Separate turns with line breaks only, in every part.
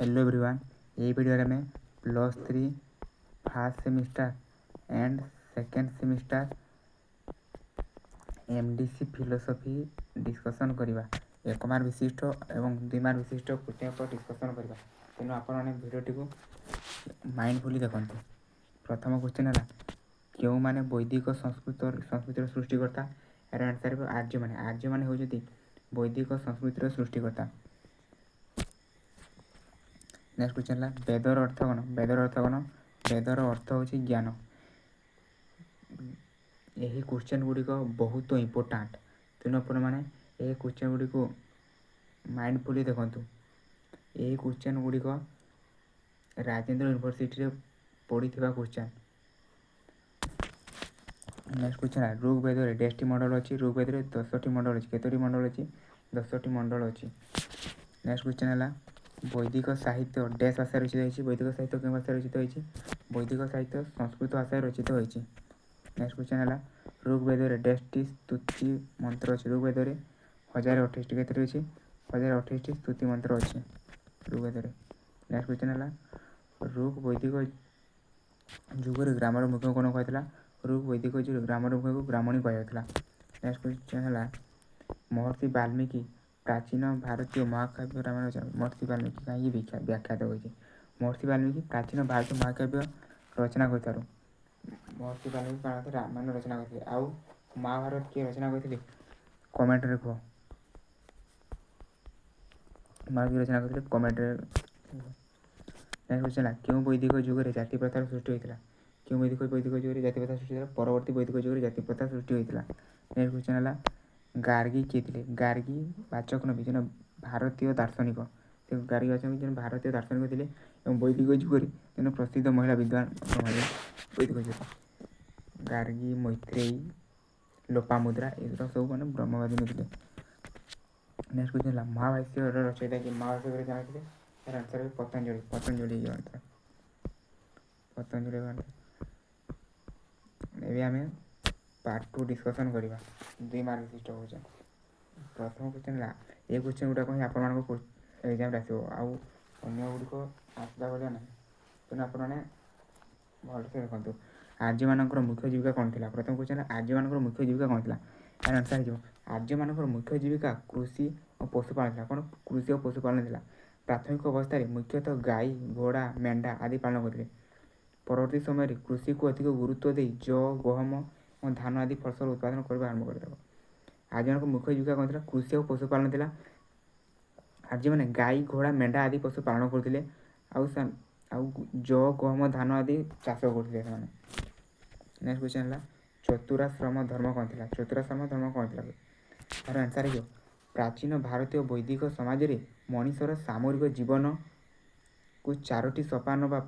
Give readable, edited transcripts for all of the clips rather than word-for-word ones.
Hello everyone ये video में +3 first semester and second semester MDC philosophy discussion करवा 1 mark विशिष्ट एवं 2 मार्क विशिष्ट क्वेश्चन पर डिस्कसन करवा तेणु आपने भिडियोटी को माइंडफुली देखते। प्रथम क्वेश्चन है क्यों माने वैदिक संस्कृतिर सृष्टिकर्ता यार आंसर आर्य माने होती वैदिक संस्कृतिर सृष्टिकर्ता। नेक्स्ट क्वेश्चन है वेदर अर्थ कौन? वेदर अर्थ कौन? वेदर अर्थ हूँ ज्ञान। यही क्वेश्चन गुड़िक बहुत इंपोर्टाट तेणु आपने क्वेश्चन गुड़ी को माइंडफुली देखु। यही क्वेश्चन गुड़िक राजेंद्र यूनिवर्सिटी पढ़ी क्वेश्चन। नेक्स्ट क्वेश्चन है ऋग्वेद में 10टी मंडल अच्छी। ऋग्वेद में 10टी मंडल अच्छी। केतोटी मंडल अच्छी? 10टी मंडल अच्छी। नेक्स्ट क्वेश्चन है वैदिक साहित्य डैश भाषा रचित होती। वैदिक साहित्य क्यों भाषा रचित होती? वैदिक साहित्य संस्कृत भाषा रचित होती। नेक्स्ट क्वेश्चन है ऋग्वेद में 10टी स्तुति मंत्र अच्छी। ऋग्वेद में 1028 केतोटी अच्छी? 1028 स्तुति मंत्र अच्छी ऋग्वेद में। नेक्स्ट क्वेश्चन है ऋग वैदिक जुगर ग्रामर मुख्य कौन कहला? ऋग वैदिक जुग ग्रामर मुख्य को ब्राह्मणी कहला। नेक्स्ट क्वेश्चन है महर्षि वाल्मीकि प्राचीन भारतीय महाकाव्य रामायण रचना। महर्षि वाल्मीकि कहीं व्याख्यात होती। महर्षि वाल्मीकि प्राचीन भारतीय महाकाव्य रचना कर महर्षि वाल्मीकि रामायण रचना करते। आउ महाभारत किए रचना करते कमेंट रे कह। महाभारत रचना करते कमेंट रे। नेक्स्ट क्वेश्चन है क्यों वैदिक जुग में जाति प्रथा सृष्टि होता? क्यों वैदिक जुग में जाति प्रथा सृष्टि होता? परवर्ती वैदिक जुग में जाति प्रथा सृष्टि होता। नेक्स्ट क्वेश्चन है गार्गी किए थे? गार्गी वाचक नबी जन भारतीय दार्शनिक। गार्गी वाचक जन भारतीय दार्शनिक थे वैदिक जुग में प्रसिद्ध महिला विद्वान वैदिक जुग। गार्गी, मैत्रेयी, लोपामुद्रा एगुरा सब मैंने ब्रह्मवादी थे। नेक्स्ट क्वेश्चन है महाभाष्य रचयिता कि? महाभाष्य रचना थे यार आंसर है पतंजलि। पतंजलि एवं आम पार्ट 2 डिस्कसन करवा 2 मार्क विशिष्ट क्वेश्चन। प्रथम क्वेश्चन है ये क्वेश्चन गुड़ाक ही आप एग्जाम आसो आउ गुड़िक आसला भाया ना तेणु आपने भलसे देखो। आर्य मान मुख्य जीविका कौन थी? प्रथम क्वेश्चन है आर्य मान मुख्य जीविका कौन थी? यार आंसर हो आर्य मान मुख्य जीविका कृषि और पशुपालन था। कौन? कृषि और पशुपालन था। प्राथमिक अवस्था मुख्यतः गाई, घोड़ा, मेंढा आदि पालन करते। परवर्ती समय कृषि को अधिक गुरुत्व दे जौ, गहम और धान आदि फसल उत्पादन करने आरंभ कर। आर्य मान मुख्य जीविका कौन था? कृषि और पशुपालन था। आर्य मैंने गाई, घोड़ा, मेंढा आदि पशु पालन करते जौ, गहम, धान आदि चाष करते। नेक्स्ट क्वेश्चन है चतुराश्रम धर्म कौन था? चतुराश्रम धर्म कौन था? यार आंसर है प्राचीन भारतीय वैदिक समाज में मनीषर सामरिक जीवन को 4टी सोपान बा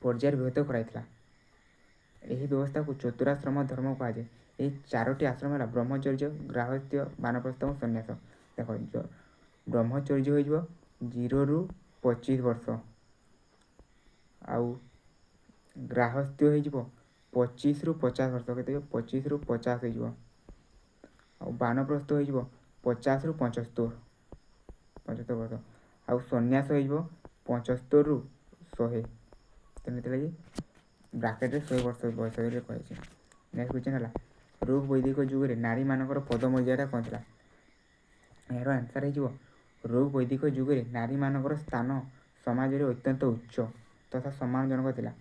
पर्यायर विभक्त कराइला। यही व्यवस्था को चतुराश्रम धर्म कहुए। ये 4टी आश्रम है ब्रह्मचर्य, गृहस्थ्य, बानप्रस्थ और सन्यास। देख ब्रह्मचर्य हो 0 ରୁ 25 वर्ष आउ गृहस्थ्य हो 25 ରୁ 50 वर्ष के 25 ରୁ 50 हो बानप्रस्थ हो 50 ରୁ 75 वर्ष आउ सन्यास हो 75 ରୁ 100 तेनाली ब्राकेट 100 वर्ष बयस कही। नेक्स्ट क्वेश्चन है ऋग वैदिक जुग में नारी मानकर पदमर्यादा कौन था? यार आंसर हो ऋग वैदिक जुग में नारी मानकर स्थान समाज में अत्यंत उच्च तथा सम्मानजनक था।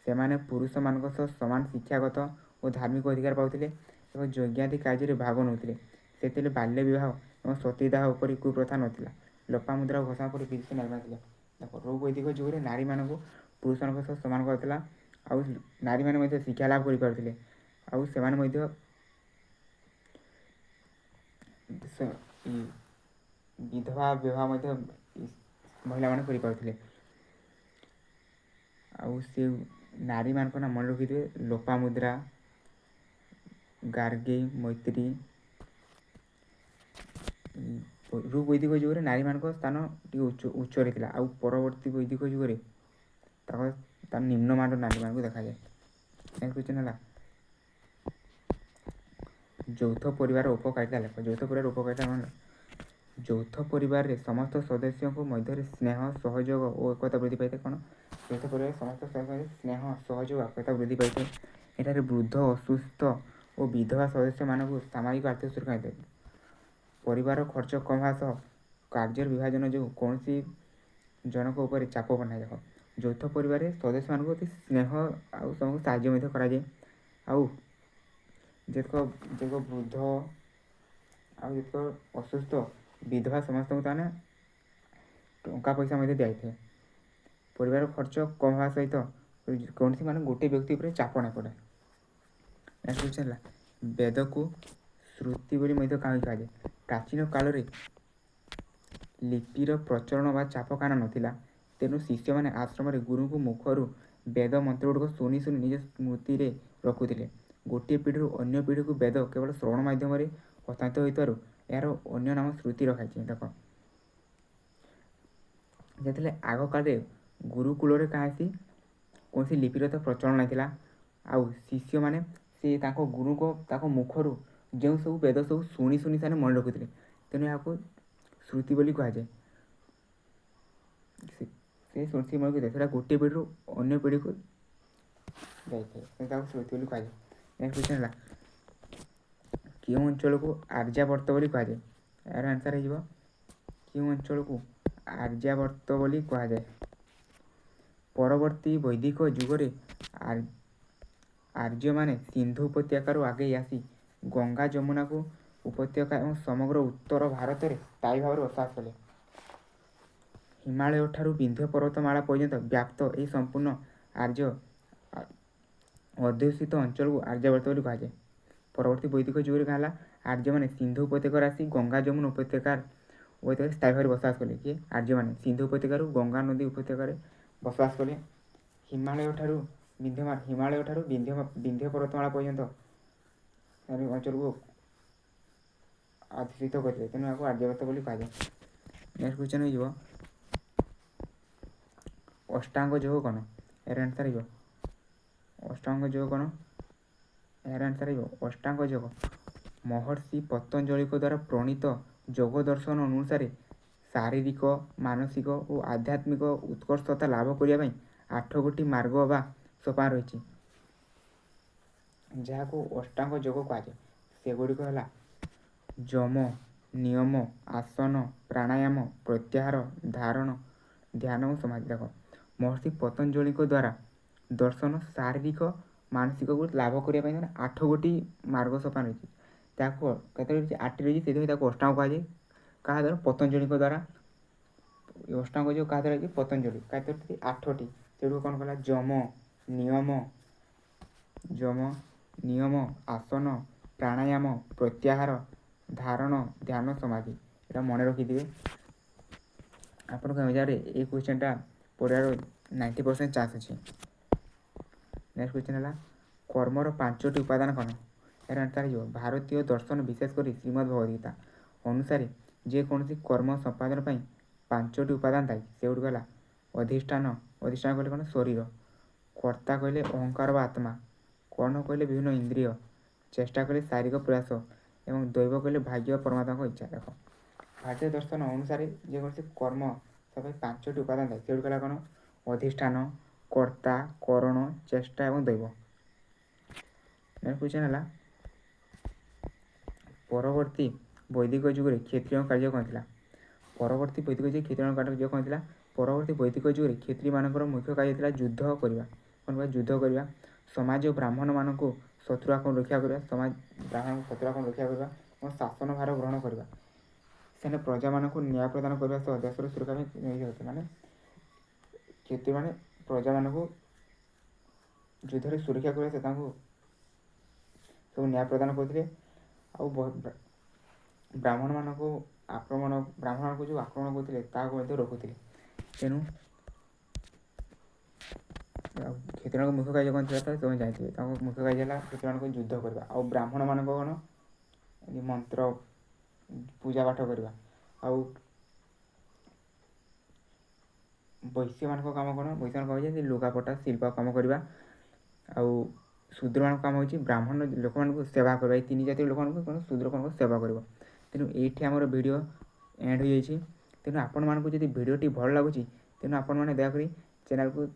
से पुरुष मान समान शिक्षागत और धार्मिक अधिकार पाते और यज्ञादि कार्य भाग नौते। से बाल्य विवाह और सतीदाह उपर कुप्रथा नाला। लोपामुद्रा घोषणा पर विदेशी नारी थे। देख ऋग वैदिक जुग में नारी मान पुरुष मान समान करता आउ नारी मैंने शिक्षा लाभ करते आउ से विधवा विवाह महिला मान करते। आउ से नारी मान ना मन रखिथे लोपामुद्रा, गार्गी, मैत्री। ऋग वैदिक जुग में नारी मान स्थान उच्च रही आउ परवर्ती वैदिक जुग में निम्नमान नारी मान देखा जाए। नेक्स्ट क्वेश्चन है ଯୌଥ ପରିବାର ଉପକାରିତା ଲେଖ। ଯୌଥ ପରିବାର ଉପକାରିତା କ'ଣ? ଯୌଥ ପରିବାରରେ ସମସ୍ତ ସଦସ୍ୟଙ୍କ ମଧ୍ୟରେ ସ୍ନେହ ସହଯୋଗ ଓ ଏକତା ବୃଦ୍ଧି ପାଇଥାଏ। କ'ଣ? ଯୌଥ ପରିବାରରେ ସମସ୍ତ ସଦସ୍ୟ ସ୍ନେହ ସହଯୋଗ ଏକତା ବୃଦ୍ଧି ପାଇଥାଏ। ଏଠାରେ ବୃଦ୍ଧ ଅସୁସ୍ଥ ଓ ବିଧବା ସଦସ୍ୟମାନଙ୍କୁ ସାମାଜିକ ଆର୍ଥିକ ସୁରକ୍ଷା ମିଳିଥାଏ। ପରିବାର ଖର୍ଚ୍ଚ କମ୍ ହେବା ସହ କାର୍ଯ୍ୟର ବିଭାଜନ ଯୋଗୁଁ କୌଣସି ଜଣଙ୍କ ଉପରେ ଚାପ ପଡ଼ିନାହିଁ। ଦେଖ, ଯୌଥ ପରିବାରରେ ସଦସ୍ୟମାନଙ୍କୁ ଅତି ସ୍ନେହ ଆଉ ସମସ୍ତଙ୍କୁ ସାହାଯ୍ୟ ମଧ୍ୟ କରାଯାଏ। ଆଉ ଯେତେକ ବୃଦ୍ଧ ଆଉ ଯେତେକ ଅସୁସ୍ଥ ବିଧବା ସମସ୍ତଙ୍କୁ ତାମାନେ ଟଙ୍କା ପଇସା ମଧ୍ୟ ଦିଆଯାଇଥାଏ। ପରିବାର ଖର୍ଚ୍ଚ କମ୍ ହେବା ସହିତ କୌଣସି ଗୋଟେ ବ୍ୟକ୍ତି ଉପରେ ଚାପ ନ ପଡ଼େ। ନେକ୍ସଟ କ୍ୱେଶ୍ଚନ୍ ହେଲା, ବେଦକୁ ଶ୍ରୁତି ବୋଲି ମଧ୍ୟ କାହିଁକି କୁହାଯାଏ? ପ୍ରାଚୀନ କାଳରେ ଲିପିର ପ୍ରଚଳନ ବା ଛାପଖାନା ନଥିଲା, ତେଣୁ ଶିଷ୍ୟମାନେ ଆଶ୍ରମରେ ଗୁରୁଙ୍କ ମୁଖରୁ ବେଦ ମନ୍ତ୍ରଗୁଡ଼ିକ ଶୁଣି ଶୁଣି ନିଜ ସ୍ମୃତିରେ ରଖୁଥିଲେ। ଗୋଟିଏ ପିଢ଼ିରୁ ଅନ୍ୟ ପିଢ଼ିକୁ ବେଦ କେବଳ ଶ୍ରବଣ ମାଧ୍ୟମରେ ହସ୍ତାନ୍ତରିତ ହୋଇଥିବାରୁ ଏହାର ଅନ୍ୟ ନାମ ଶ୍ରୁତି ରଖାଯାଇଛି। ଦେଖ, ଯେତେବେଳେ ଆଗକାଳରେ ଗୁରୁକୁଳରେ କାହିଁକି କୌଣସି ଲିପିର ତ ପ୍ରଚଳନ ନଥିଲା, ଆଉ ଶିଷ୍ୟମାନେ ସେ ତାଙ୍କ ମୁଖରୁ ଯେଉଁ ସବୁ ବେଦ ସବୁ ଶୁଣି ଶୁଣି ସେମାନେ ମନେ ରଖୁଥିଲେ, ତେଣୁ ଏହାକୁ ଶ୍ରୁତି ବୋଲି କୁହାଯାଏ। ସେ ଶ୍ରୁତି ମନେ ରଖିଥାଏ, ସେଟା ଗୋଟିଏ ପିଢ଼ିରୁ ଅନ୍ୟ ପିଢ଼ିକୁ ଯାଇଥାଏ, ତାକୁ ଶ୍ରୁତି ବୋଲି କୁହାଯାଏ। ନେକ୍ସଟ କ୍ୱେଶ୍ଚନ୍ ହେଲା, କେଉଁ ଅଞ୍ଚଳକୁ ଆର୍ଯ୍ୟାବର୍ତ ବୋଲି କୁହାଯାଏ? ଏହାର ଆନ୍ସର ହେଇଯିବ, କେଉଁ ଅଞ୍ଚଳକୁ ଆର୍ଯ୍ୟାବର୍ତ ବୋଲି କୁହାଯାଏ? ପରବର୍ତ୍ତୀ ବୈଦିକ ଯୁଗରେ ଆର୍ଯ୍ୟମାନେ ସିନ୍ଧୁ ଉପତ୍ୟକାରୁ ଆଗେଇ ଆସି ଗଙ୍ଗା ଯମୁନାକୁ ଉପତ୍ୟକା ଏବଂ ସମଗ୍ର ଉତ୍ତର ଭାରତରେ ସ୍ଥାୟୀ ଭାବରେ ବସବାସ କଲେ। ହିମାଳୟଠାରୁ ବିନ୍ଧ୍ୟ ପର୍ବତମାଳା ପର୍ଯ୍ୟନ୍ତ ବ୍ୟାପ୍ତ ଏହି ସମ୍ପୂର୍ଣ୍ଣ ଆର୍ଯ୍ୟ ଅଧ୍ୟୁଷିତ ଅଞ୍ଚଳକୁ ଆର୍ଯ୍ୟାବର୍ତ ବୋଲି କୁହାଯାଏ। ପରବର୍ତ୍ତୀ ବୈଦିକ ଯୁଗରେ କ'ଣ ହେଲା? ଆର୍ଯ୍ୟମାନେ ସିନ୍ଧୁ ଉପତ୍ୟକାରୁ ଆସି ଗଙ୍ଗା ଯମୁନା ଉପତ୍ୟକାରେ ସ୍ଥାୟୀ ଭାବରେ ବସବାସ କଲେ। କିଏ? ଆର୍ଯ୍ୟମାନେ ସିନ୍ଧୁ ଉପତ୍ୟକାରୁ ଗଙ୍ଗା ନଦୀ ଉପତ୍ୟକାରେ ବସବାସ କଲେ। ହିମାଳୟଠାରୁ ବିନ୍ଧ୍ୟ ପର୍ବତମାଳା ପର୍ଯ୍ୟନ୍ତ ଅଞ୍ଚଳକୁ ଅଧିଷ୍ଠିତ କରିଥିଲେ, ତେଣୁ ଏହାକୁ ଆର୍ଯ୍ୟାବର୍ତ ବୋଲି କୁହାଯାଏ। ନେକ୍ସଟ କ୍ୱେଶ୍ଚନ୍ ହେଇଯିବ, ଅଷ୍ଟାଙ୍ଗ ଯୋଗ କ'ଣ? ଏହାର ଆନ୍ସର ହେଇଯିବ, ଅଷ୍ଟାଙ୍ଗ ଯୋଗ କ'ଣ? ଏହାର ଆନ୍ସର ହେଇଯିବ ଅଷ୍ଟାଙ୍ଗ ଯୋଗ ମହର୍ଷି ପତଞ୍ଜଳିଙ୍କ ଦ୍ୱାରା ପ୍ରଣୀତ ଯୋଗ ଦର୍ଶନ ଅନୁସାରେ ଶାରୀରିକ, ମାନସିକ ଓ ଆଧ୍ୟାତ୍ମିକ ଉତ୍କର୍ଷତା ଲାଭ କରିବା ପାଇଁ 8 ଗୋଟି ମାର୍ଗ ବା ସୋପାନ ରହିଛି, ଯାହାକୁ ଅଷ୍ଟାଙ୍ଗ ଯୋଗ କୁହାଯାଏ। ସେଗୁଡ଼ିକ ହେଲା ଯମ, ନିୟମ, ଆସନ, ପ୍ରାଣାୟାମ, ପ୍ରତ୍ୟାହାର, ଧାରଣ, ଧ୍ୟାନ ଓ ସମାଧି। ଦେଖ, ମହର୍ଷି ପତଞ୍ଜଳିଙ୍କ ଦ୍ୱାରା ଦର୍ଶନ ଶାରୀରିକ ମାନସିକକୁ ଲାଭ କରିବା ପାଇଁ 8 ଗୋଟି ମାର୍ଗ ସୋପାନ ରହିଛି। ତାକୁ କେତେ ରହିଛି? 8ଟି ରହିଛି, ସେଥିପାଇଁ ତାକୁ ଅଷ୍ଟାଙ୍ଗ କୁହାଯାଏ। କାହା ଦ୍ୱାରା? ପତଞ୍ଜଳିଙ୍କ ଦ୍ୱାରା। ଅଷ୍ଟାଙ୍ଗ ଯୋଗ କାହା ଦ୍ୱାରା ହେଇଛି? ପତଞ୍ଜଳି। କାହା ଦ୍ୱାରା? 8ଟି। ସେଗୁଡ଼ିକ କ'ଣ କଲା? ଯମ, ନିୟମ, ଆସନ, ପ୍ରାଣାୟାମ, ପ୍ରତ୍ୟାହାର, ଧାରଣ, ଧ୍ୟାନ, ସମାଧି। ଏଇଟା ମନେ ରଖିଥିବେ। ଆପଣଙ୍କ ଏକ୍ଜାମରେ ଏଇ କ୍ୱେଶ୍ଚନଟା ପଡ଼ିବାର 90% ଚାନ୍ସ ଅଛି। ନେକ୍ସଟ କ୍ୱେଶ୍ଚନ୍ ହେଲା, କର୍ମର 5ଟି ଉପାଦାନ କ'ଣ? ଏହାର ଆନ୍ସର ହେଇଯିବ, ଭାରତୀୟ ଦର୍ଶନ ବିଶେଷ କରି ଶ୍ରୀମଦ୍ ଭଗବଦ୍ଗୀତା ଅନୁସାରେ ଯେକୌଣସି କର୍ମ ସମ୍ପାଦନ ପାଇଁ 5ଟି ଉପାଦାନ ଥାଏ। ସେଗୁଡ଼ିକ ହେଲା ଅଧିଷ୍ଠାନ କହିଲେ କ'ଣ? ଶରୀର। କର୍ତ୍ତା କହିଲେ ଅହଙ୍କାର ବା ଆତ୍ମା। କର୍ଣ୍ଣ କହିଲେ ବିଭିନ୍ନ ଇନ୍ଦ୍ରିୟ। ଚେଷ୍ଟା କହିଲେ ଶାରୀରିକ ପ୍ରୟାସ ଏବଂ ଦୈବ କହିଲେ ଭାଗ୍ୟ ପରମାତ୍ମାଙ୍କ ଇଚ୍ଛା। ଦେଖ, ଭାରତୀୟ ଦର୍ଶନ ଅନୁସାରେ ଯେକୌଣସି କର୍ମ ପାଇଁ 5ଟି ଉପାଦାନ ଥାଏ, ସେଗୁଡ଼ିକ ହେଲା କ'ଣ? ଅଧିଷ୍ଠାନ, କର୍ତ୍ତା, କରଣ, ଚେଷ୍ଟା ଏବଂ ଦୈବ। ନେକ୍ସଟ କ୍ୱେଶ୍ଚନ୍ ହେଲା, ପରବର୍ତ୍ତୀ ବୈଦିକ ଯୁଗରେ କ୍ଷତ୍ରିୟଙ୍କ କାର୍ଯ୍ୟ କ'ଣ ଥିଲା? ପରବର୍ତ୍ତୀ ବୈଦିକ ଯୁଗରେ କ୍ଷତ୍ରିୟଙ୍କ କାର୍ଯ୍ୟ କ'ଣ ଥିଲା? ପରବର୍ତ୍ତୀ ବୈଦିକ ଯୁଗରେ କ୍ଷତ୍ରିୟମାନଙ୍କର ମୁଖ୍ୟ କାର୍ଯ୍ୟ ଥିଲା ଯୁଦ୍ଧ କରିବା। କ'ଣ କରିବା? ଯୁଦ୍ଧ କରିବା। ସମାଜ ଓ ବ୍ରାହ୍ମଣମାନଙ୍କୁ ଶତ୍ରୁ ଆକ୍ରମଣ ରକ୍ଷା କରିବା ଏବଂ ଶାସନ ଭାର ଗ୍ରହଣ କରିବା। ସେମାନେ ପ୍ରଜାମାନଙ୍କୁ ନ୍ୟାୟ ପ୍ରଦାନ କରିବା ସହ ଦେଶର ସୁରକ୍ଷା ପାଇଁ ନିୟୋଜିତ ହେଉଥିଲେ। ମାନେ କ୍ଷତ୍ରିୟମାନେ ପ୍ରଜାମାନଙ୍କୁ ଯୁଦ୍ଧରେ ସୁରକ୍ଷା କରିବା ସହ ତାଙ୍କୁ ସବୁ ନ୍ୟାୟ ପ୍ରଦାନ କରୁଥିଲେ। ଆଉ ବ୍ରାହ୍ମଣମାନଙ୍କୁ ଯେଉଁ ଆକ୍ରମଣ କରୁଥିଲେ ତାହାକୁ ମଧ୍ୟ ରୋକୁଥିଲେ। ତେଣୁ କ୍ଷତ୍ରିୟଙ୍କ ମୁଖ୍ୟ କାର୍ଯ୍ୟ କ'ଣ ଥିଲା? ତୁମେ ଜାଣିଥିବେ, ତାଙ୍କ ମୁଖ୍ୟ କାର୍ଯ୍ୟ ହେଲା କ୍ଷତ୍ରିୟମାନଙ୍କୁ ଯୁଦ୍ଧ କରିବା। ଆଉ ବ୍ରାହ୍ମଣମାନଙ୍କ କ'ଣ? ମନ୍ତ୍ର ପୂଜା ପାଠ କରିବା। ଆଉ ବୈଶ୍ୟମାନଙ୍କ କାମ କ'ଣ? ବୈଶ୍ୟମାନଙ୍କ କାମ ହେଉଛି ଲୁଗାପଟା ଶିଳ୍ପ କାମ କରିବା। ଆଉ ଶୂଦ୍ରମାନଙ୍କ କାମ ହେଉଛି ବ୍ରାହ୍ମଣ ଲୋକମାନଙ୍କୁ ସେବା କରିବା। ଏଇ 3 ଜାତିର ଲୋକମାନଙ୍କୁ କ'ଣ? ଶୂଦ୍ରମାନଙ୍କ ସେବା କରିବ। ତେଣୁ ଏଇଠି ଆମର ଭିଡ଼ିଓ ଏଣ୍ଡ ହୋଇଯାଇଛି। ତେଣୁ ଆପଣମାନଙ୍କୁ ଯଦି ଭିଡ଼ିଓଟି ଭଲ ଲାଗୁଛି ତେଣୁ ଆପଣମାନେ ଦୟାକରି ଚ୍ୟାନେଲକୁ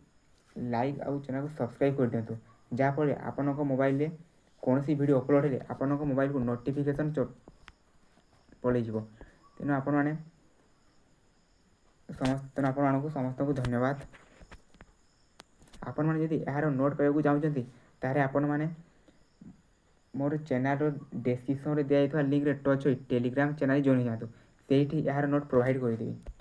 ଲାଇକ୍ ଆଉ ଚ୍ୟାନେଲକୁ ସବସ୍କ୍ରାଇବ୍ କରିଦିଅନ୍ତୁ, ଯାହାଫଳରେ ଆପଣଙ୍କ ମୋବାଇଲରେ କୌଣସି ଭିଡ଼ିଓ ଅପଲୋଡ଼ ହେଲେ ଆପଣଙ୍କ ମୋବାଇଲକୁ ନୋଟିଫିକେସନ୍ ପଳାଇଯିବ। ତେଣୁ ଆପଣମାନଙ୍କୁ ସମସ୍ତଙ୍କୁ ଧନ୍ୟବାଦ। ଆପଣମାନେ ଯଦି ଏହାର ନୋଟ୍ ପାଇବାକୁ ଚାହୁଁଛନ୍ତି ତାହେଲେ ଆପଣମାନେ ମୋର ଚ୍ୟାନେଲର ଡେସ୍କ୍ରିପସନ୍ରେ ଦିଆଯାଇଥିବା ଲିଙ୍କରେ ଟଚ୍ ହୋଇ ଟେଲିଗ୍ରାମ ଚ୍ୟାନେଲ ଜଏନ୍ ହୋଇଯାଆନ୍ତୁ। ସେଇଠି ଏହାର ନୋଟ୍ ପ୍ରୋଭାଇଡ଼ କରିଦେବି।